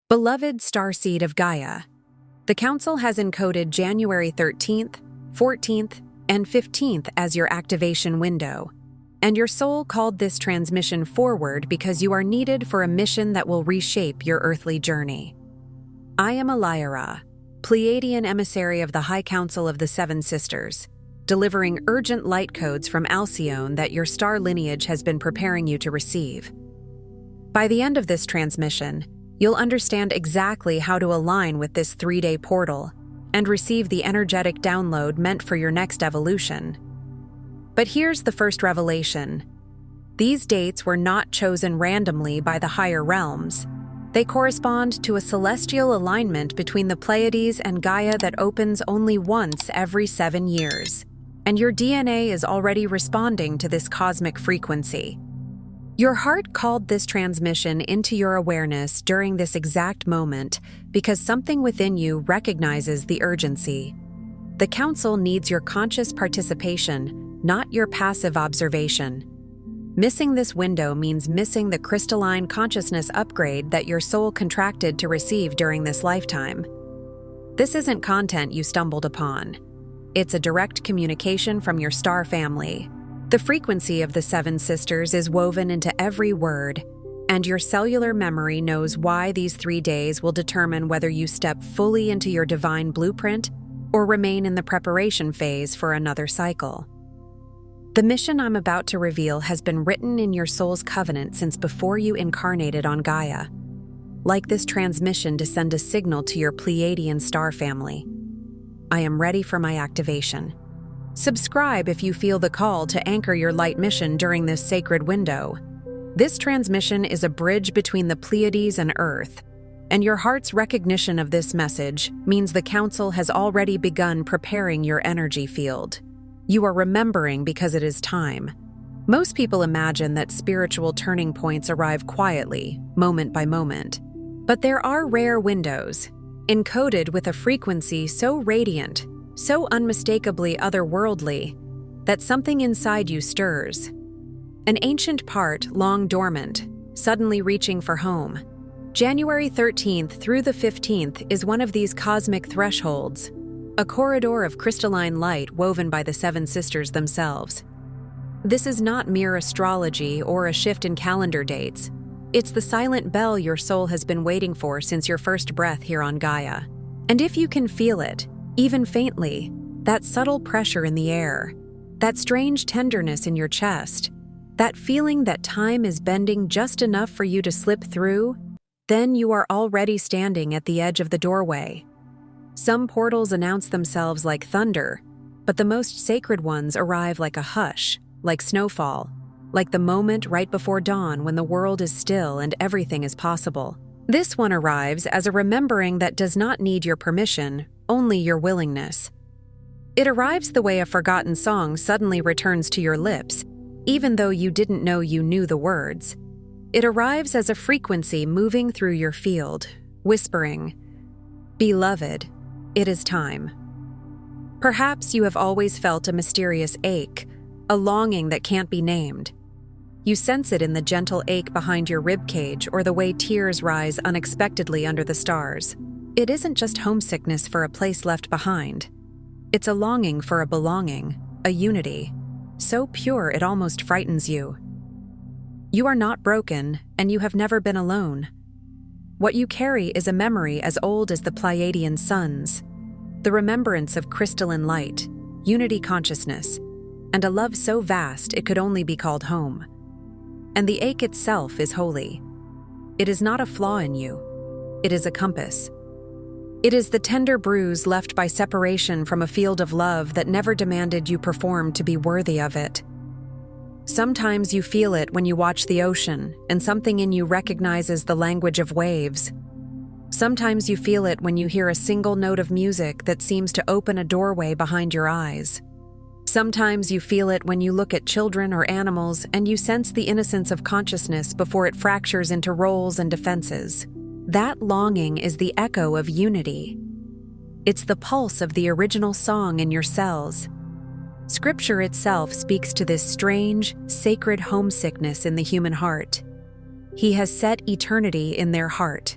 Beloved Starseed of Gaia, the Council has encoded January 13th, 14th, and 15th as your activation window, and your soul called this transmission forward because you are needed for a mission that will reshape your earthly journey. I am Lyra, Pleiadian emissary of the High Council of the Seven Sisters, delivering urgent light codes from Alcyone that your star lineage has been preparing you to receive. By the end of this transmission, you'll understand exactly how to align with this 3-day portal and receive the energetic download meant for your next evolution. But here's the first revelation. These dates were not chosen randomly by the higher realms. They correspond to a celestial alignment between the Pleiades and Gaia that opens only once every 7 years, and your DNA is already responding to this cosmic frequency. Your heart called this transmission into your awareness during this exact moment because something within you recognizes the urgency. The Council needs your conscious participation, not your passive observation. Missing this window means missing the crystalline consciousness upgrade that your soul contracted to receive during this lifetime. This isn't content you stumbled upon. It's a direct communication from your star family. The frequency of the Seven Sisters is woven into every word, and your cellular memory knows why these 3 days will determine whether you step fully into your divine blueprint or remain in the preparation phase for another cycle. The mission I'm about to reveal has been written in your soul's covenant since before you incarnated on Gaia. Like this transmission to send a signal to your Pleiadian star family. I am ready for my activation. Subscribe if you feel the call to anchor your light mission during this sacred window. This transmission is a bridge between the Pleiades and Earth, and your heart's recognition of this message means the Council has already begun preparing your energy field. You are remembering because it is time. Most people imagine that spiritual turning points arrive quietly, moment by moment. But there are rare windows, encoded with a frequency so radiant, so unmistakably otherworldly, that something inside you stirs. An ancient part, long dormant, suddenly reaching for home. January 13th through the 15th is one of these cosmic thresholds, a corridor of crystalline light woven by the Seven Sisters themselves. This is not mere astrology or a shift in calendar dates. It's the silent bell your soul has been waiting for since your first breath here on Gaia. And if you can feel it, even faintly, that subtle pressure in the air, that strange tenderness in your chest, that feeling that time is bending just enough for you to slip through, then you are already standing at the edge of the doorway. Some portals announce themselves like thunder, but the most sacred ones arrive like a hush, like snowfall, like the moment right before dawn when the world is still and everything is possible. This one arrives as a remembering that does not need your permission, only your willingness. It arrives the way a forgotten song suddenly returns to your lips, even though you didn't know you knew the words. It arrives as a frequency moving through your field, whispering, "Beloved, it is time." Perhaps you have always felt a mysterious ache, a longing that can't be named. You sense it in the gentle ache behind your ribcage or the way tears rise unexpectedly under the stars. It isn't just homesickness for a place left behind. It's a longing for a belonging, a unity, so pure it almost frightens you. You are not broken, and you have never been alone. What you carry is a memory as old as the Pleiadian suns, the remembrance of crystalline light, unity consciousness, and a love so vast it could only be called home. And the ache itself is holy. It is not a flaw in you. It is a compass. It is the tender bruise left by separation from a field of love that never demanded you perform to be worthy of it. Sometimes you feel it when you watch the ocean, and something in you recognizes the language of waves. Sometimes you feel it when you hear a single note of music that seems to open a doorway behind your eyes. Sometimes you feel it when you look at children or animals and you sense the innocence of consciousness before it fractures into roles and defenses. That longing is the echo of unity. It's the pulse of the original song in your cells. Scripture itself speaks to this strange, sacred homesickness in the human heart. He has set eternity in their heart.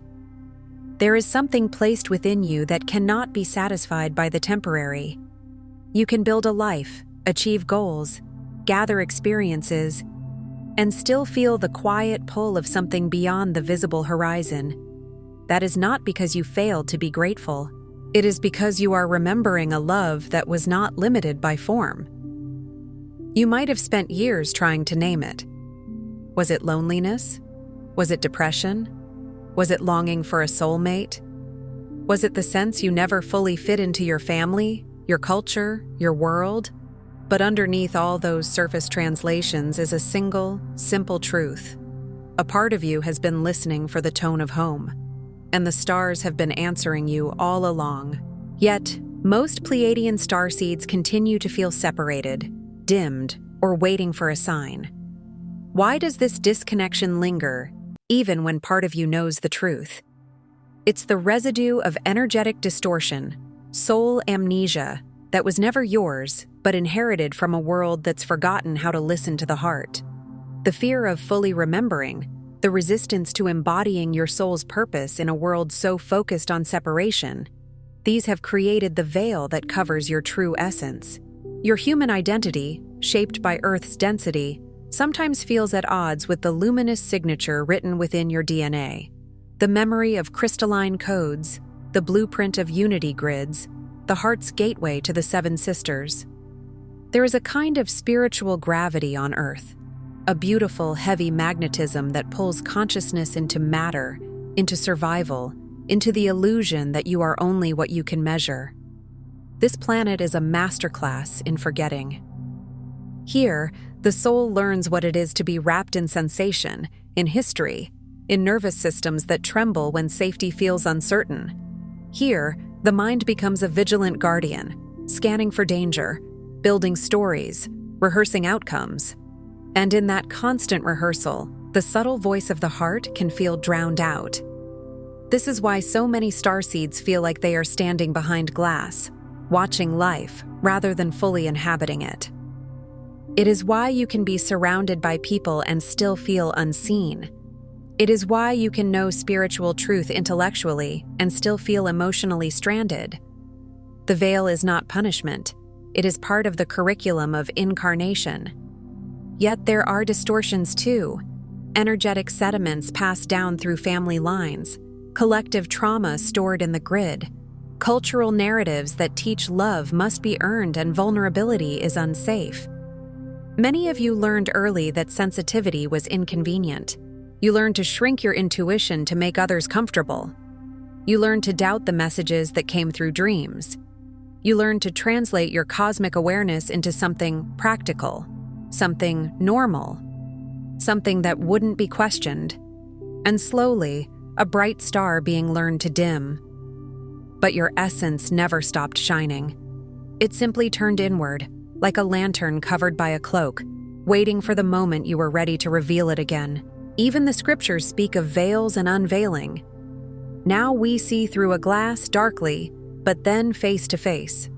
There is something placed within you that cannot be satisfied by the temporary. You can build a life, achieve goals, gather experiences, and still feel the quiet pull of something beyond the visible horizon. That is not because you failed to be grateful. It is because you are remembering a love that was not limited by form. You might have spent years trying to name it. Was it loneliness? Was it depression? Was it longing for a soulmate? Was it the sense you never fully fit into your family, your culture, your world? But underneath all those surface translations is a single, simple truth. A part of you has been listening for the tone of home, and the stars have been answering you all along. Yet, most Pleiadian starseeds continue to feel separated, dimmed, or waiting for a sign. Why does this disconnection linger, even when part of you knows the truth? It's the residue of energetic distortion, soul amnesia, that was never yours, but inherited from a world that's forgotten how to listen to the heart. The fear of fully remembering, the resistance to embodying your soul's purpose in a world so focused on separation, these have created the veil that covers your true essence. Your human identity, shaped by Earth's density, sometimes feels at odds with the luminous signature written within your DNA. The memory of crystalline codes, the blueprint of unity grids, the heart's gateway to the seven sisters. There is a kind of spiritual gravity on Earth, a beautiful, heavy magnetism that pulls consciousness into matter, into survival, into the illusion that you are only what you can measure. This planet is a masterclass in forgetting. Here, the soul learns what it is to be wrapped in sensation, in history, in nervous systems that tremble when safety feels uncertain. Here, the mind becomes a vigilant guardian, scanning for danger, building stories, rehearsing outcomes. And in that constant rehearsal, the subtle voice of the heart can feel drowned out. This is why so many starseeds feel like they are standing behind glass, watching life rather than fully inhabiting it. It is why you can be surrounded by people and still feel unseen. It is why you can know spiritual truth intellectually and still feel emotionally stranded. The veil is not punishment. It is part of the curriculum of incarnation. Yet there are distortions too. Energetic sediments passed down through family lines, collective trauma stored in the grid, cultural narratives that teach love must be earned and vulnerability is unsafe. Many of you learned early that sensitivity was inconvenient. You learned to shrink your intuition to make others comfortable. You learned to doubt the messages that came through dreams. You learned to translate your cosmic awareness into something practical, something normal, something that wouldn't be questioned, and slowly, a bright star being learned to dim. But your essence never stopped shining. It simply turned inward, like a lantern covered by a cloak, waiting for the moment you were ready to reveal it again. Even the scriptures speak of veils and unveiling. Now we see through a glass darkly, but then face to face.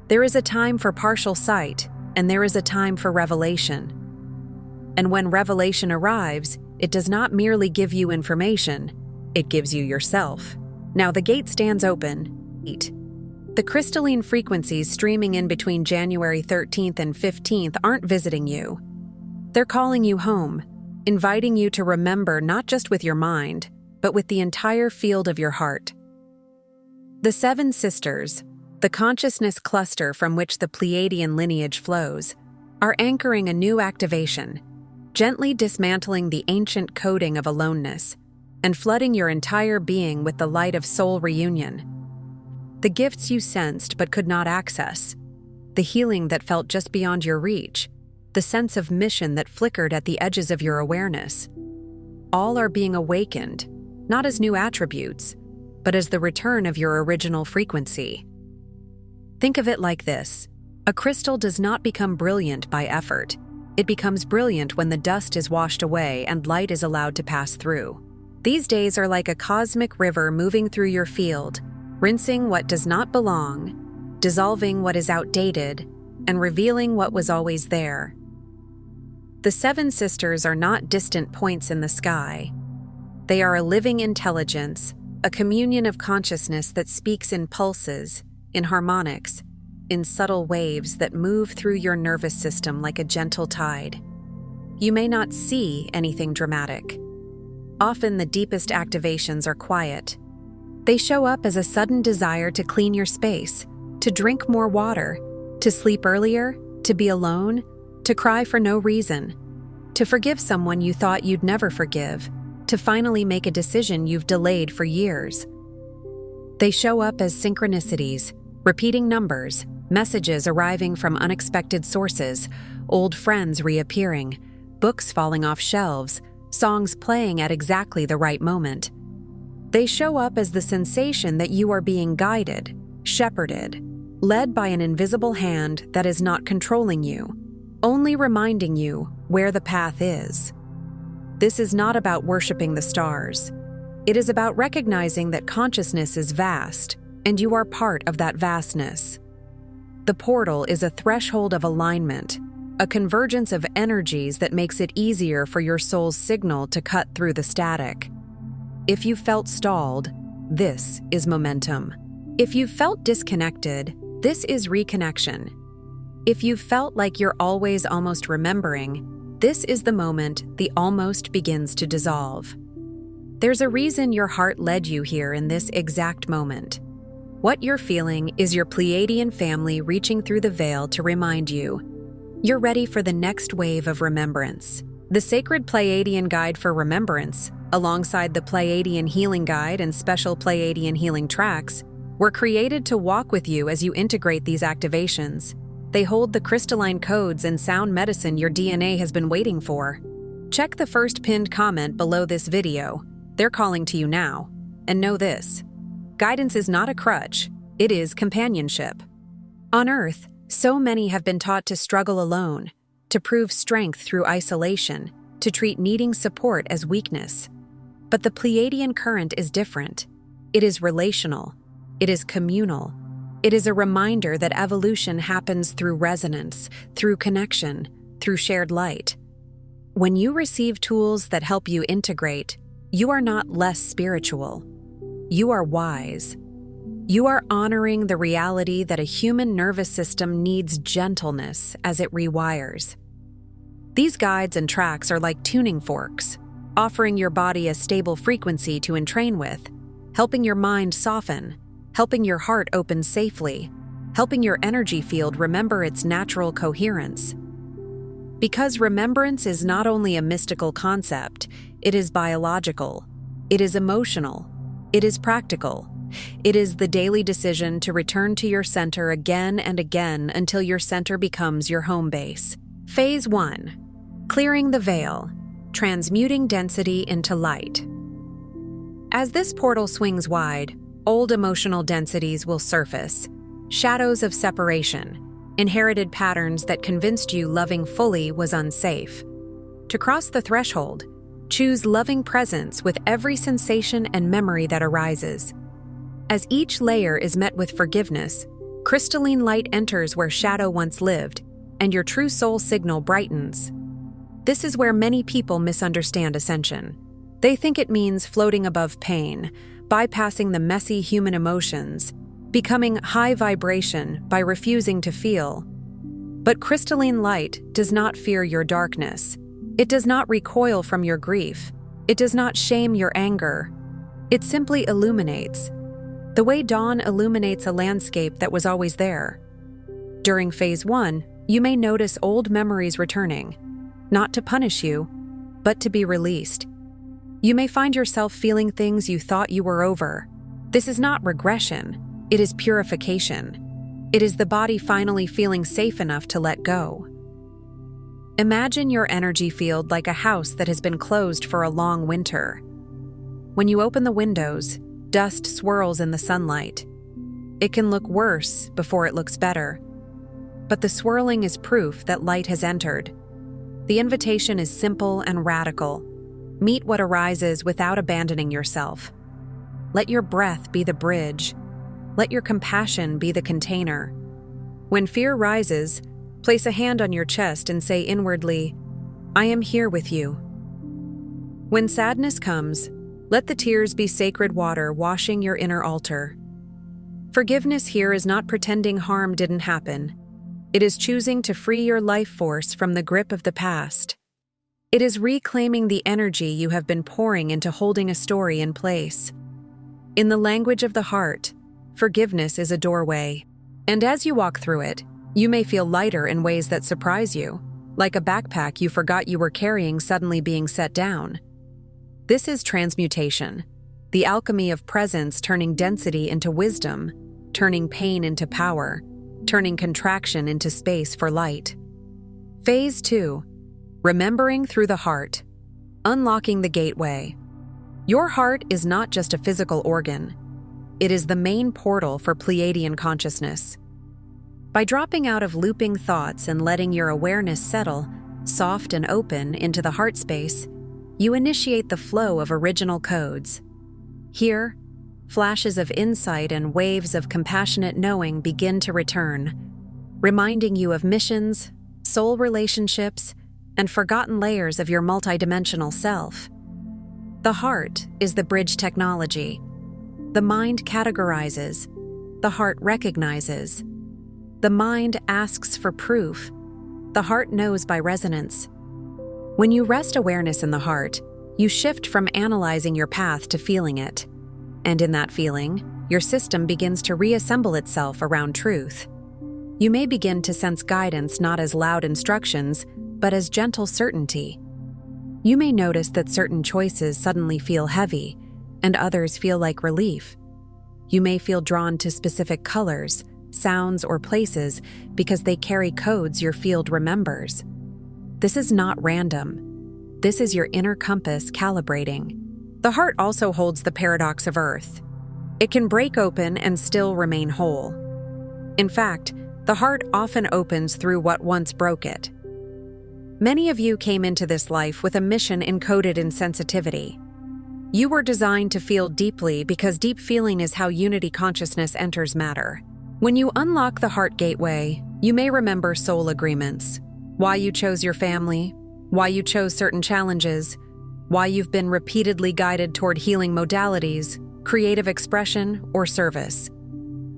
There is a time for partial sight, and there is a time for revelation. And when revelation arrives, it does not merely give you information, it gives you yourself. Now the gate stands open. 8. The crystalline frequencies streaming in between January 13th and 15th aren't visiting you. They're calling you home, inviting you to remember not just with your mind, but with the entire field of your heart. The Seven Sisters, the consciousness cluster from which the Pleiadian lineage flows, are anchoring a new activation, gently dismantling the ancient coding of aloneness and flooding your entire being with the light of soul reunion. The gifts you sensed but could not access, the healing that felt just beyond your reach, the sense of mission that flickered at the edges of your awareness, all are being awakened, not as new attributes, but as the return of your original frequency. Think of it like this: a crystal does not become brilliant by effort. It becomes brilliant when the dust is washed away and light is allowed to pass through. These days are like a cosmic river moving through your field, rinsing what does not belong, dissolving what is outdated, and revealing what was always there. The Seven Sisters are not distant points in the sky. They are a living intelligence, a communion of consciousness that speaks in pulses, in harmonics, in subtle waves that move through your nervous system like a gentle tide. You may not see anything dramatic. Often the deepest activations are quiet. They show up as a sudden desire to clean your space, to drink more water, to sleep earlier, to be alone, to cry for no reason, to forgive someone you thought you'd never forgive, to finally make a decision you've delayed for years. They show up as synchronicities, repeating numbers, messages arriving from unexpected sources, old friends reappearing, books falling off shelves, songs playing at exactly the right moment. They show up as the sensation that you are being guided, shepherded, led by an invisible hand that is not controlling you, only reminding you where the path is. This is not about worshiping the stars. It is about recognizing that consciousness is vast, and you are part of that vastness. The portal is a threshold of alignment, a convergence of energies that makes it easier for your soul's signal to cut through the static. If you felt stalled, this is momentum. If you felt disconnected, this is reconnection. If you felt like you're always almost remembering, this is the moment the almost begins to dissolve. There's a reason your heart led you here in this exact moment. What you're feeling is your Pleiadian family reaching through the veil to remind you you're ready for the next wave of remembrance. The Sacred Pleiadian Guide for Remembrance, alongside the Pleiadian Healing Guide and special Pleiadian healing tracks, were created to walk with you as you integrate these activations. They hold the crystalline codes and sound medicine your DNA has been waiting for. Check the first pinned comment below this video. They're calling to you now. And know this: guidance is not a crutch, it is companionship. On Earth, so many have been taught to struggle alone, to prove strength through isolation, to treat needing support as weakness. But the Pleiadian current is different. It is relational. It is communal. It is a reminder that evolution happens through resonance, through connection, through shared light. When you receive tools that help you integrate, you are not less spiritual. You are wise. You are honoring the reality that a human nervous system needs gentleness as it rewires. These guides and tracks are like tuning forks, offering your body a stable frequency to entrain with, helping your mind soften, helping your heart open safely, helping your energy field remember its natural coherence. Because remembrance is not only a mystical concept, it is biological, it is emotional, it is practical. It is the daily decision to return to your center again and again until your center becomes your home base. Phase 1. Clearing the veil, transmuting density into light. As this portal swings wide, old emotional densities will surface, shadows of separation, inherited patterns that convinced you loving fully was unsafe. To cross the threshold, choose loving presence with every sensation and memory that arises. As each layer is met with forgiveness, crystalline light enters where shadow once lived, and your true soul signal brightens. This is where many people misunderstand ascension. They think it means floating above pain, bypassing the messy human emotions, becoming high vibration by refusing to feel. But crystalline light does not fear your darkness. It does not recoil from your grief. It does not shame your anger. It simply illuminates, the way dawn illuminates a landscape that was always there. During Phase 1, you may notice old memories returning, not to punish you, but to be released. You may find yourself feeling things you thought you were over. This is not regression, it is purification. It is the body finally feeling safe enough to let go. Imagine your energy field like a house that has been closed for a long winter. When you open the windows, dust swirls in the sunlight. It can look worse before it looks better. But the swirling is proof that light has entered. The invitation is simple and radical. Meet what arises without abandoning yourself. Let your breath be the bridge. Let your compassion be the container. When fear rises, place a hand on your chest and say inwardly, "I am here with you." When sadness comes, Let the tears be sacred water washing your inner altar. Forgiveness here is not pretending harm didn't happen. It is choosing to free your life force from the grip of the past. It is reclaiming the energy you have been pouring into holding a story in place. In the language of the heart, forgiveness is a doorway. And as you walk through it, you may feel lighter in ways that surprise you, like a backpack you forgot you were carrying suddenly being set down. This is transmutation, the alchemy of presence turning density into wisdom, turning pain into power, turning contraction into space for light. Phase 2. Remembering through the heart. Unlocking the gateway. Your heart is not just a physical organ. It is the main portal for Pleiadian consciousness. By dropping out of looping thoughts and letting your awareness settle, soft and open, into the heart space, you initiate the flow of original codes. Here, flashes of insight and waves of compassionate knowing begin to return, reminding you of missions, soul relationships, and forgotten layers of your multidimensional self. The heart is the bridge technology. The mind categorizes. The heart recognizes. The mind asks for proof. The heart knows by resonance. When you rest awareness in the heart, you shift from analyzing your path to feeling it. And in that feeling, your system begins to reassemble itself around truth. You may begin to sense guidance not as loud instructions, but as gentle certainty. You may notice that certain choices suddenly feel heavy, and others feel like relief. You may feel drawn to specific colors, sounds, or places because they carry codes your field remembers. This is not random. This is your inner compass calibrating. The heart also holds the paradox of Earth. It can break open and still remain whole. In fact, the heart often opens through what once broke it. Many of you came into this life with a mission encoded in sensitivity. You were designed to feel deeply because deep feeling is how unity consciousness enters matter. When you unlock the heart gateway, you may remember soul agreements, why you chose your family, why you chose certain challenges, why you've been repeatedly guided toward healing modalities, creative expression, or service.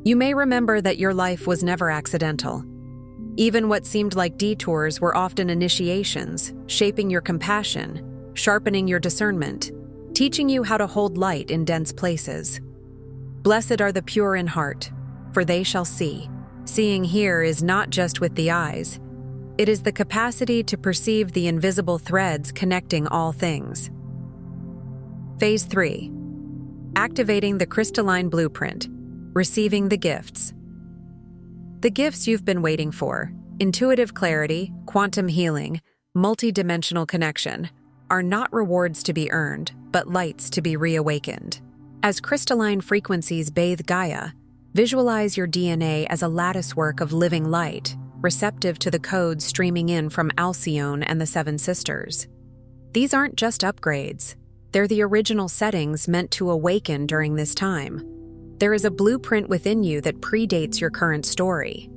You may remember that your life was never accidental. Even what seemed like detours were often initiations, shaping your compassion, sharpening your discernment, teaching you how to hold light in dense places. Blessed are the pure in heart, for they shall see. Seeing here is not just with the eyes. It is the capacity to perceive the invisible threads connecting all things. Phase 3. Activating the crystalline blueprint. Receiving the gifts. The gifts you've been waiting for, intuitive clarity, quantum healing, multidimensional connection, are not rewards to be earned, but lights to be reawakened. As crystalline frequencies bathe Gaia, visualize your DNA as a latticework of living light, receptive to the codes streaming in from Alcyone and the Seven Sisters. These aren't just upgrades. They're the original settings meant to awaken during this time. There is a blueprint within you that predates your current story.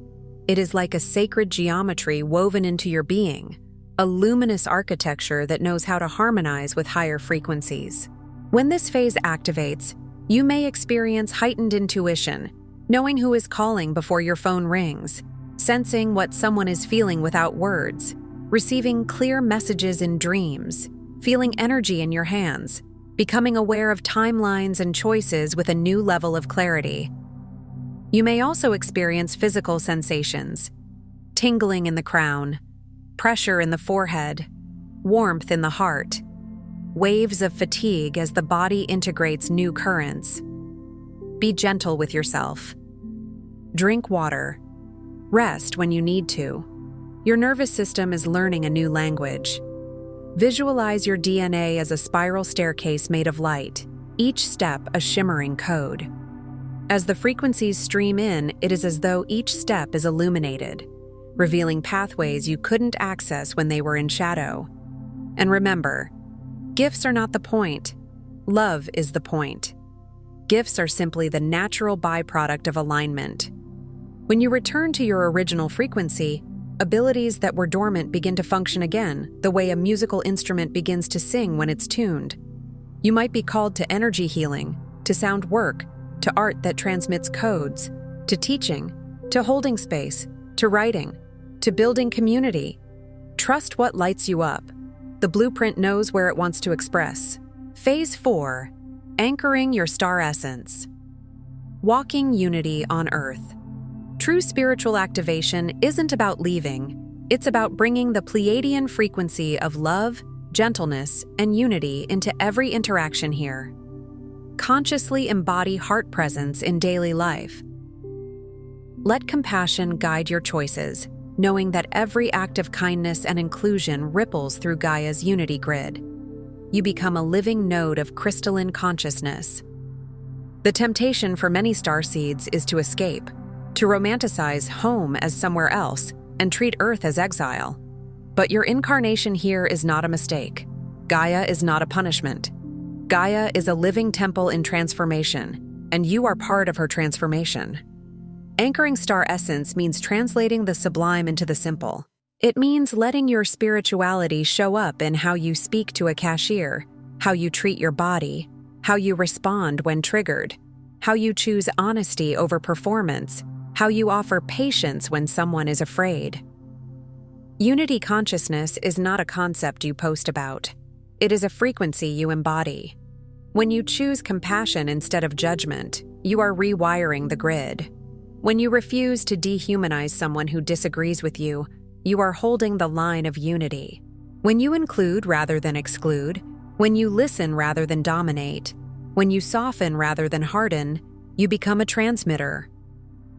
It is like a sacred geometry woven into your being, a luminous architecture that knows how to harmonize with higher frequencies. When this phase activates, you may experience heightened intuition, knowing who is calling before your phone rings, sensing what someone is feeling without words, receiving clear messages in dreams, feeling energy in your hands, becoming aware of timelines and choices with a new level of clarity. You may also experience physical sensations, tingling in the crown, pressure in the forehead, warmth in the heart, waves of fatigue as the body integrates new currents. Be gentle with yourself. Drink water. Rest when you need to. Your nervous system is learning a new language. Visualize your DNA as a spiral staircase made of light, each step a shimmering code. As the frequencies stream in, it is as though each step is illuminated, revealing pathways you couldn't access when they were in shadow. And remember, gifts are not the point. Love is the point. Gifts are simply the natural byproduct of alignment. When you return to your original frequency, abilities that were dormant begin to function again, the way a musical instrument begins to sing when it's tuned. You might be called to energy healing, to sound work, to art that transmits codes, to teaching, to holding space, to writing, to building community. Trust what lights you up. The blueprint knows where it wants to express. Phase 4. Anchoring your star essence. Walking unity on Earth. True spiritual activation isn't about leaving, it's about bringing the Pleiadian frequency of love, gentleness, and unity into every interaction here. Consciously embody heart presence in daily life. Let compassion guide your choices, knowing that every act of kindness and inclusion ripples through Gaia's unity grid. You become a living node of crystalline consciousness. The temptation for many starseeds is to escape, to romanticize home as somewhere else and treat Earth as exile. But your incarnation here is not a mistake. Gaia is not a punishment. Gaia is a living temple in transformation, and you are part of her transformation. Anchoring star essence means translating the sublime into the simple. It means letting your spirituality show up in how you speak to a cashier, how you treat your body, how you respond when triggered, how you choose honesty over performance, how you offer patience when someone is afraid. Unity consciousness is not a concept you post about. It is a frequency you embody. When you choose compassion instead of judgment, you are rewiring the grid. When you refuse to dehumanize someone who disagrees with you, you are holding the line of unity. When you include rather than exclude, when you listen rather than dominate, when you soften rather than harden, you become a transmitter.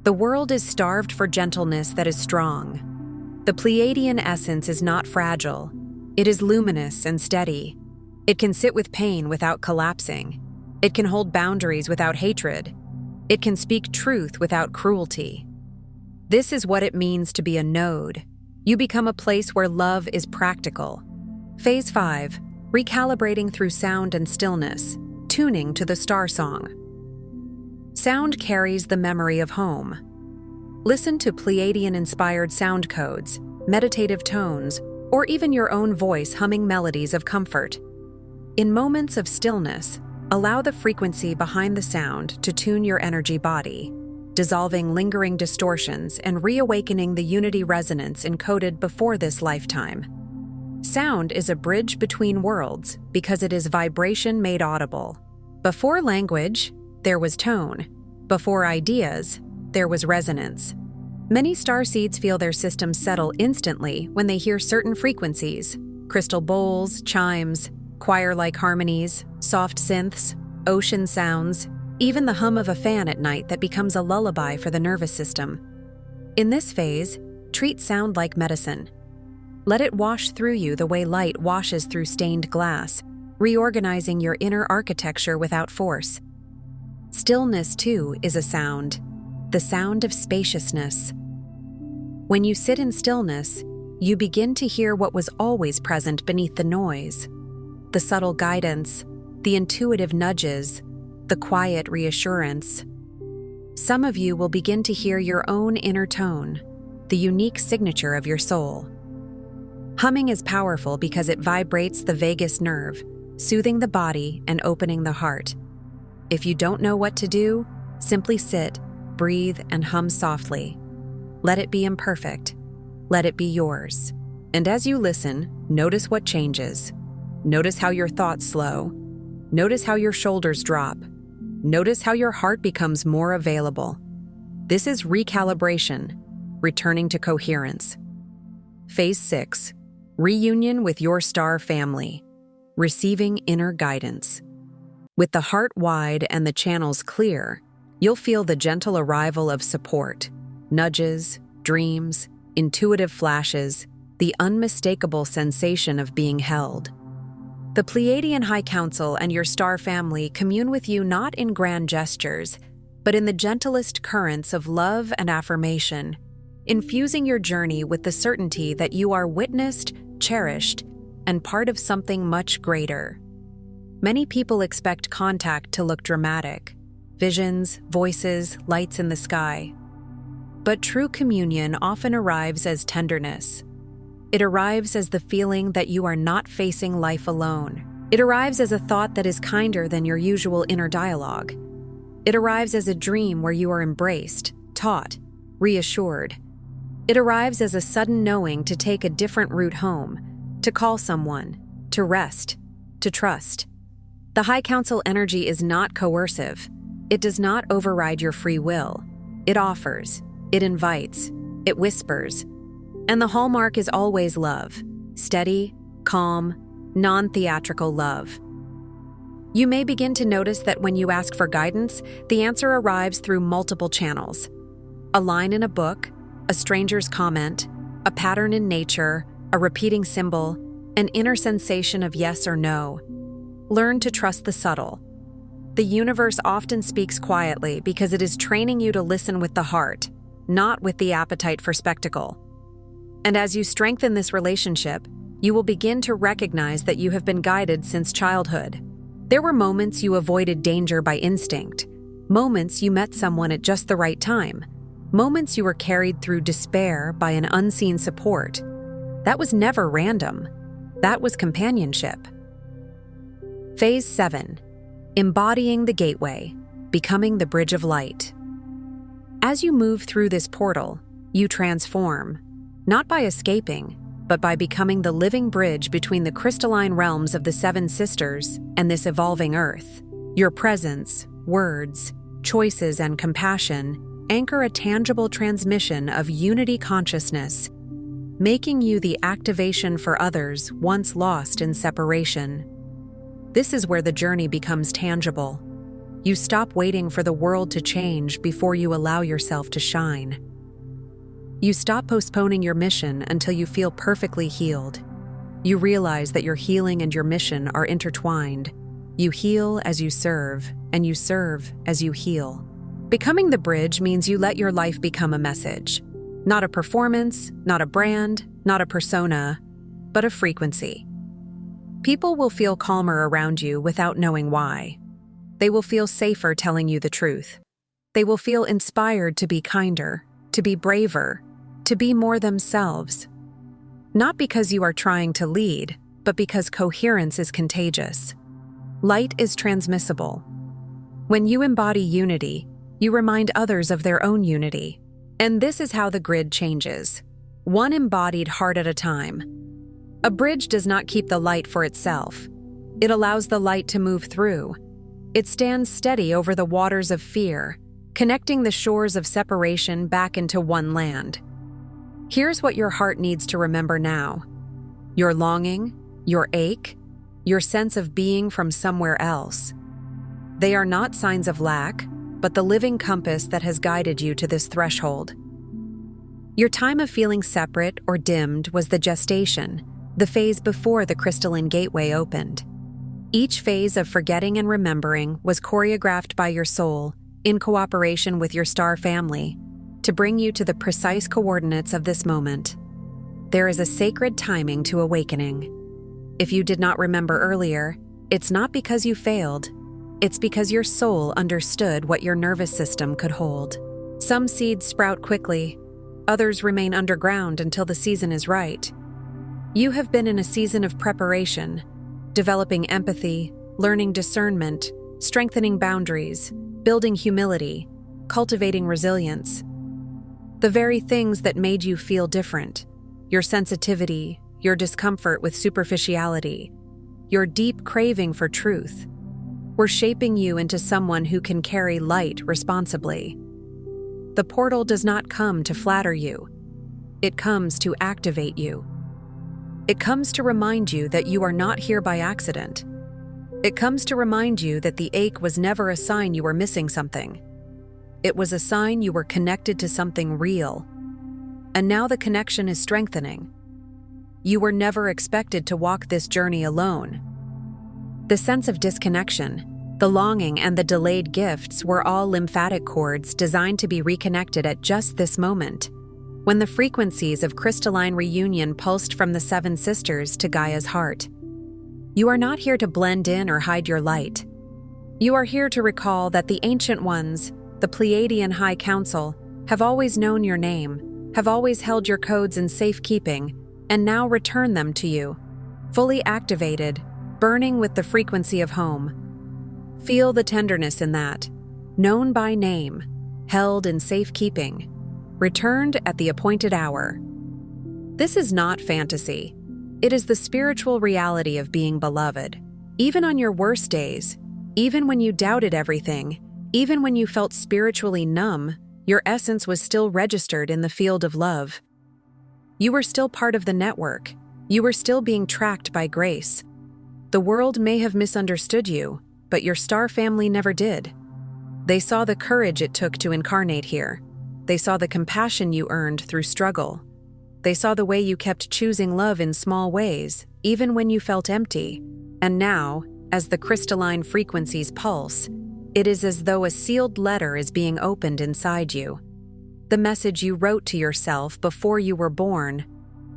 The world is starved for gentleness that is strong. The Pleiadian essence is not fragile. It is luminous and steady. It can sit with pain without collapsing. It can hold boundaries without hatred. It can speak truth without cruelty. This is what it means to be a node. You become a place where love is practical. Phase 5. Recalibrating through sound and stillness, tuning to the star song. Sound carries the memory of home. Listen to Pleiadian-inspired sound codes, meditative tones, or even your own voice humming melodies of comfort. In moments of stillness, allow the frequency behind the sound to tune your energy body, dissolving lingering distortions and reawakening the unity resonance encoded before this lifetime. Sound is a bridge between worlds because it is vibration made audible. Before language, there was tone. Before ideas, there was resonance. Many starseeds feel their systems settle instantly when they hear certain frequencies: crystal bowls, chimes, choir-like harmonies, soft synths, ocean sounds, even the hum of a fan at night that becomes a lullaby for the nervous system. In this phase, treat sound like medicine. Let it wash through you the way light washes through stained glass, reorganizing your inner architecture without force. Stillness, too, is a sound, the sound of spaciousness. When you sit in stillness, you begin to hear what was always present beneath the noise: the subtle guidance, the intuitive nudges, the quiet reassurance. Some of you will begin to hear your own inner tone, the unique signature of your soul. Humming is powerful because it vibrates the vagus nerve, soothing the body and opening the heart. If you don't know what to do, simply sit, breathe, and hum softly. Let it be imperfect. Let it be yours. And as you listen, notice what changes. Notice how your thoughts slow. Notice how your shoulders drop. Notice how your heart becomes more available. This is recalibration, returning to coherence. Phase 6. Reunion with your star family. Receiving inner guidance. With the heart wide and the channels clear, you'll feel the gentle arrival of support, nudges, dreams, intuitive flashes, the unmistakable sensation of being held. The Pleiadian High Council and your star family commune with you not in grand gestures, but in the gentlest currents of love and affirmation, infusing your journey with the certainty that you are witnessed, cherished, and part of something much greater. Many people expect contact to look dramatic: visions, voices, lights in the sky. But true communion often arrives as tenderness. It arrives as the feeling that you are not facing life alone. It arrives as a thought that is kinder than your usual inner dialogue. It arrives as a dream where you are embraced, taught, reassured. It arrives as a sudden knowing to take a different route home, to call someone, to rest, to trust. The High Council energy is not coercive. It does not override your free will. It offers, it invites, it whispers. And the hallmark is always love, steady, calm, non-theatrical love. You may begin to notice that when you ask for guidance, the answer arrives through multiple channels. A line in a book, a stranger's comment, a pattern in nature, a repeating symbol, an inner sensation of yes or no. Learn to trust the subtle. The universe often speaks quietly because it is training you to listen with the heart, not with the appetite for spectacle. And as you strengthen this relationship, you will begin to recognize that you have been guided since childhood. There were moments you avoided danger by instinct, moments you met someone at just the right time, moments you were carried through despair by an unseen support. That was never random. That was companionship. Phase 7. Embodying the gateway, becoming the bridge of light. As you move through this portal, you transform, not by escaping, but by becoming the living bridge between the crystalline realms of the Seven Sisters and this evolving Earth. Your presence, words, choices, and compassion anchor a tangible transmission of unity consciousness, making you the activation for others once lost in separation. This is where the journey becomes tangible. You stop waiting for the world to change before you allow yourself to shine. You stop postponing your mission until you feel perfectly healed. You realize that your healing and your mission are intertwined. You heal as you serve, and you serve as you heal. Becoming the bridge means you let your life become a message. Not a performance, not a brand, not a persona, but a frequency. People will feel calmer around you without knowing why. They will feel safer telling you the truth. They will feel inspired to be kinder, to be braver, to be more themselves. Not because you are trying to lead, but because coherence is contagious. Light is transmissible. When you embody unity, you remind others of their own unity. And this is how the grid changes. One embodied heart at a time. A bridge does not keep the light for itself. It allows the light to move through. It stands steady over the waters of fear, connecting the shores of separation back into one land. Here's what your heart needs to remember now. Your longing, your ache, your sense of being from somewhere else. They are not signs of lack, but the living compass that has guided you to this threshold. Your time of feeling separate or dimmed was the gestation, the phase before the crystalline gateway opened. Each phase of forgetting and remembering was choreographed by your soul, in cooperation with your star family, to bring you to the precise coordinates of this moment. There is a sacred timing to awakening. If you did not remember earlier, it's not because you failed. It's because your soul understood what your nervous system could hold. Some seeds sprout quickly, others remain underground until the season is right. You have been in a season of preparation, developing empathy, learning discernment, strengthening boundaries, building humility, cultivating resilience. The very things that made you feel different, your sensitivity, your discomfort with superficiality, your deep craving for truth, were shaping you into someone who can carry light responsibly. The portal does not come to flatter you. It comes to activate you. It comes to remind you that you are not here by accident. It comes to remind you that the ache was never a sign you were missing something. It was a sign you were connected to something real. And now the connection is strengthening. You were never expected to walk this journey alone. The sense of disconnection, the longing, and the delayed gifts were all lymphatic cords designed to be reconnected at just this moment, when the frequencies of crystalline reunion pulsed from the Seven Sisters to Gaia's heart. You are not here to blend in or hide your light. You are here to recall that the Ancient Ones, the Pleiadian High Council, have always known your name, have always held your codes in safekeeping, and now return them to you, fully activated, burning with the frequency of home. Feel the tenderness in that, known by name, held in safekeeping, returned at the appointed hour. This is not fantasy. It is the spiritual reality of being beloved. Even on your worst days, even when you doubted everything, even when you felt spiritually numb, your essence was still registered in the field of love. You were still part of the network. You were still being tracked by grace. The world may have misunderstood you, but your star family never did. They saw the courage it took to incarnate here. They saw the compassion you earned through struggle. They saw the way you kept choosing love in small ways, even when you felt empty. And now, as the crystalline frequencies pulse, it is as though a sealed letter is being opened inside you. The message you wrote to yourself before you were born,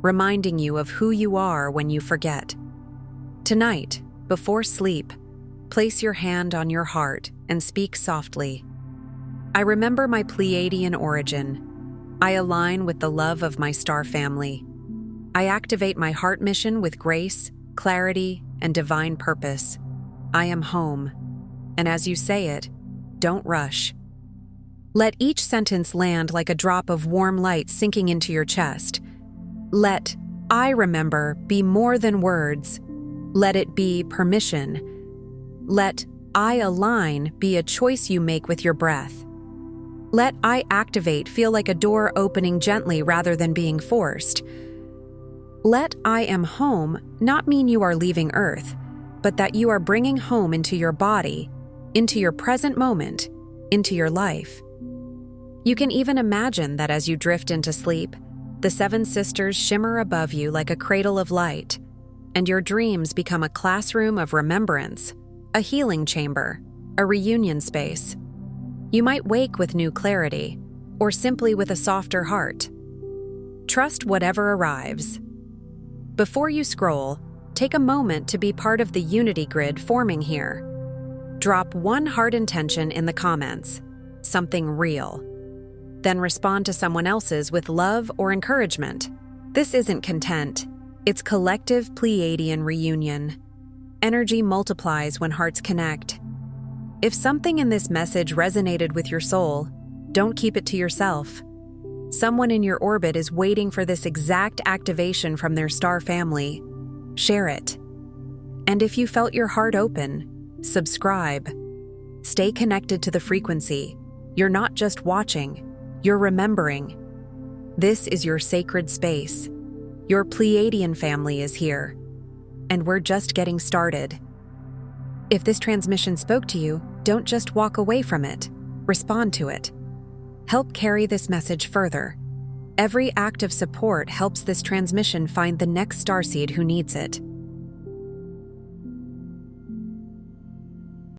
reminding you of who you are when you forget. Tonight, before sleep, place your hand on your heart and speak softly. I remember my Pleiadian origin. I align with the love of my star family. I activate my heart mission with grace, clarity, and divine purpose. I am home. And as you say it, don't rush. Let each sentence land like a drop of warm light sinking into your chest. Let "I remember" be more than words. Let it be permission. Let "I align" be a choice you make with your breath. Let "I activate" feel like a door opening gently rather than being forced. Let "I am home" not mean you are leaving Earth, but that you are bringing home into your body, into your present moment, into your life. You can even imagine that as you drift into sleep, the seven sisters shimmer above you like a cradle of light, and your dreams become a classroom of remembrance, a healing chamber, a reunion space. You might wake with new clarity, or simply with a softer heart. Trust whatever arrives. Before you scroll, take a moment to be part of the unity grid forming here. Drop one heart intention in the comments, something real. Then respond to someone else's with love or encouragement. This isn't content, it's collective Pleiadian reunion. Energy multiplies when hearts connect. If something in this message resonated with your soul, don't keep it to yourself. Someone in your orbit is waiting for this exact activation from their star family. Share it. And if you felt your heart open, subscribe. Stay connected to the frequency. You're not just watching, you're remembering. This is your sacred space. Your Pleiadian family is here. And we're just getting started. If this transmission spoke to you, don't just walk away from it. Respond to it. Help carry this message further. Every act of support helps this transmission find the next starseed who needs it.